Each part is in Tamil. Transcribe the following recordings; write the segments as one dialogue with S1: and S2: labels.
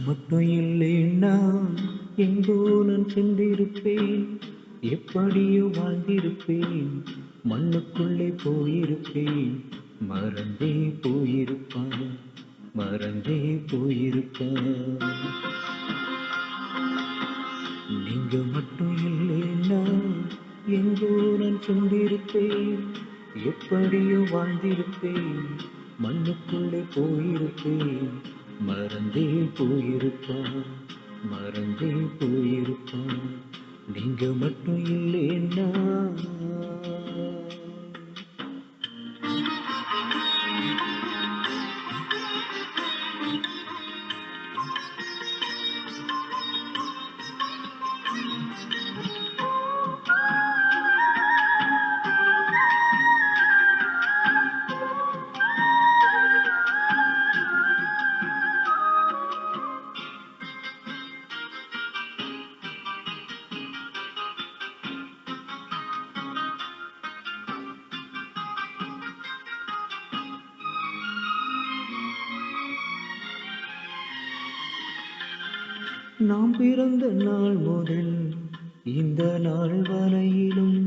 S1: மட்டும் இல்லைன்னா எங்கோ நான் சென்றிருப்பேன், எப்படியோ வாழ்ந்திருப்பேன், மண்ணுக்குள்ளே போயிருப்பேன், மறந்தே போயிருப்பான், மறந்தே போயிருப்பான். நீங்க மட்டும் இல்லைன்னா எங்கோ நான் சென்றிருப்பேன், எப்படியோ வாழ்ந்திருப்பேன், மண்ணுக்குள்ளே போயிருப்பேன், மறந்தே போயிருப்பான், மறந்தே போயிருப்பான். நீங்க மட்டும் இல்லைன்னா. நாம் பிறந்த நாள் முதல் இந்த நாள் வரையிலும்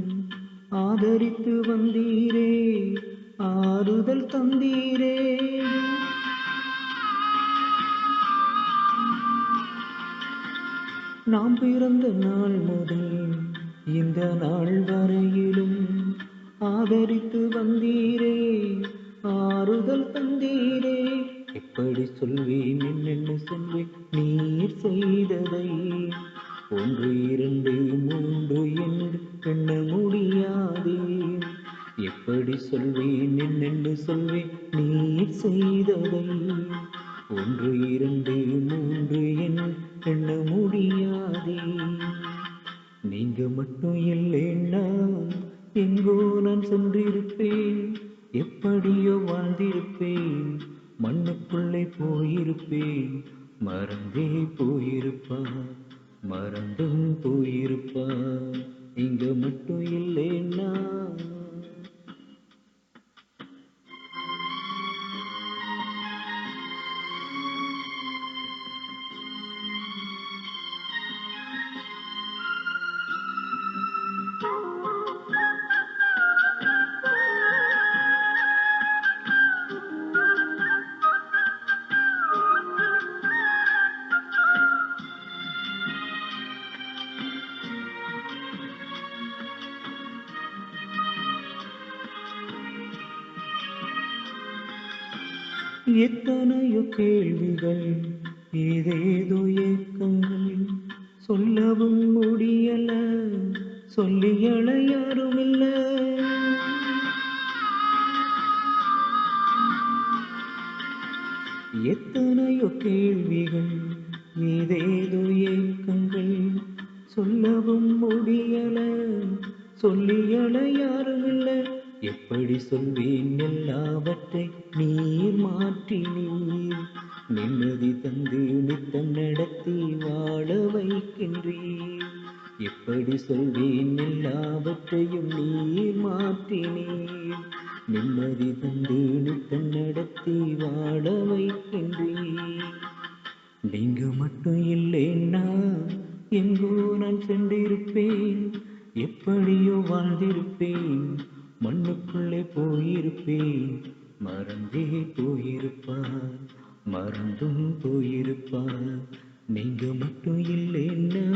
S1: ஆதரித்து வந்தீரே, ஆறுதல் தந்தீரே. நாம் பிறந்த நாள் முதல் இந்த நாள் வரையிலும் ஆதரித்து வந்தீரே, ஆறுதல் தந்தீரே. எப்படி சொல்வேன் என்னென்னு சொல்வேன் நீர் செய்ததை, ஒன்று இரண்டு மூன்று என்று எண்ண முடியாதே. எப்படி சொல்வேன் என்னென்னு சொல்வேன் நீர் செய்ததை, ஒன்று இரண்டு மூன்று என்று எண்ண முடியாதே. நீங்க மட்டும் இல்லைன்னா எங்கோ நான் சென்றிருப்பேன், எப்படியோ வாழ்ந்திருப்பேன், மண்ணுக்குள்ளே போயிருப்பேன், மறந்தே போயிருப்பான், மறந்தும் போயிருப்பான். நீங்க மட்டும் இல்லைன்னா. எத்தனையோ கேள்விகள், ஏதேதோ ஏக்கங்கள், சொல்லவும் முடியல, சொல்லியல யாரும் இல்ல. எத்தனையோ கேள்விகள், ஏதேதோ ஏக்கங்கள், சொல்லவும் முடியல, சொல்லியல யாரும் இல்ல. எப்படி சொல்வேன் எல்லாவற்றை நீர் மாற்றினீர், நிம்மதி தந்து நித்தம் நடத்தி வாழ வைக்கின்றீர். எப்படி சொல்வேன் எல்லாவற்றையும் நீர் மாற்றினீர், நிம்மதி தந்து நித்தம் நடத்தி வாழ வைக்கின்றீர். நீங்க மட்டும் இல்லைன்னா எங்கோ நான் சென்றிருப்பேன், எப்படியோ வாழ்ந்திருப்பேன், மண்ணுக்குள்ளே போயிருப்பேன், மறந்தே போயிருப்பான், மறந்தும் போயிருப்பான். நீங்க மட்டும் இல்லைன்னா.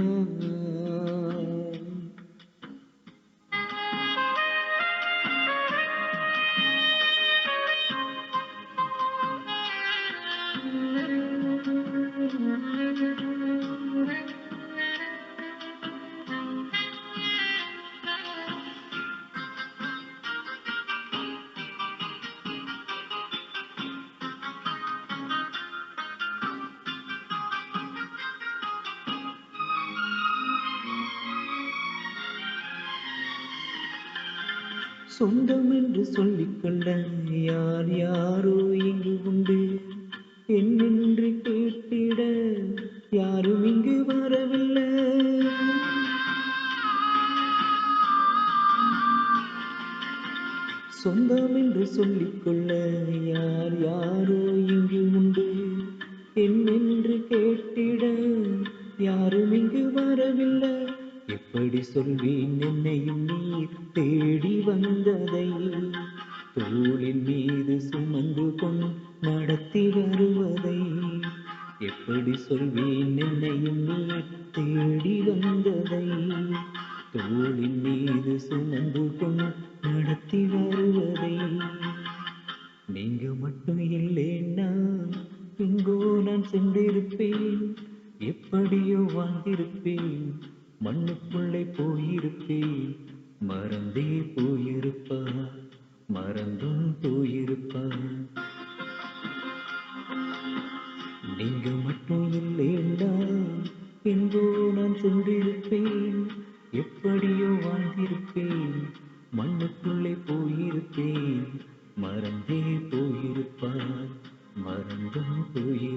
S1: சொந்தம் என்று சொல்லிக்கொள்ள யார் யாரோ இங்கு உண்டு, என்னென்று கேட்டிட யாரும் இங்கு வரவில்லை. சொந்தம் என்று சொல்லிக்கொள்ள யார் யாரோ இங்கு உண்டு, என்னென்று என்னென்று கேட்டிட யாரும் இங்கு வரவில்லை. எப்படி சொல்வேன் என்னையும் நீர் தேடி வந்ததை? தோளின் மீது சுமந்து கொண்டு நடத்தி வருவதை எப்படி சொல்வேன் என்னையும் நீர் தேடி வந்ததை? தோளின் மீது சுமந்து கொண்டு நடத்தி வருவதை நீங்க மட்டும் இல்லைன்னா எங்கோ நான் சென்றிருப்பேன், எப்படியோ வாழ்ந்திருப்பேன், மண்ணுக்குள்ளே போயிருப்பேன். மறந்தே போயிருப்பா, மறந்தும் போயிருப்பா. நீங்க மட்டும் இல்லைன்னா எங்கோ நான் சென்றிருப்பேன், எப்படியோ வாழ்ந்திருப்பேன், மண்ணுக்குள்ளே போயிருப்பேன். மறந்தே போயிருப்பார், மறந்தும் போயிருப்பார்.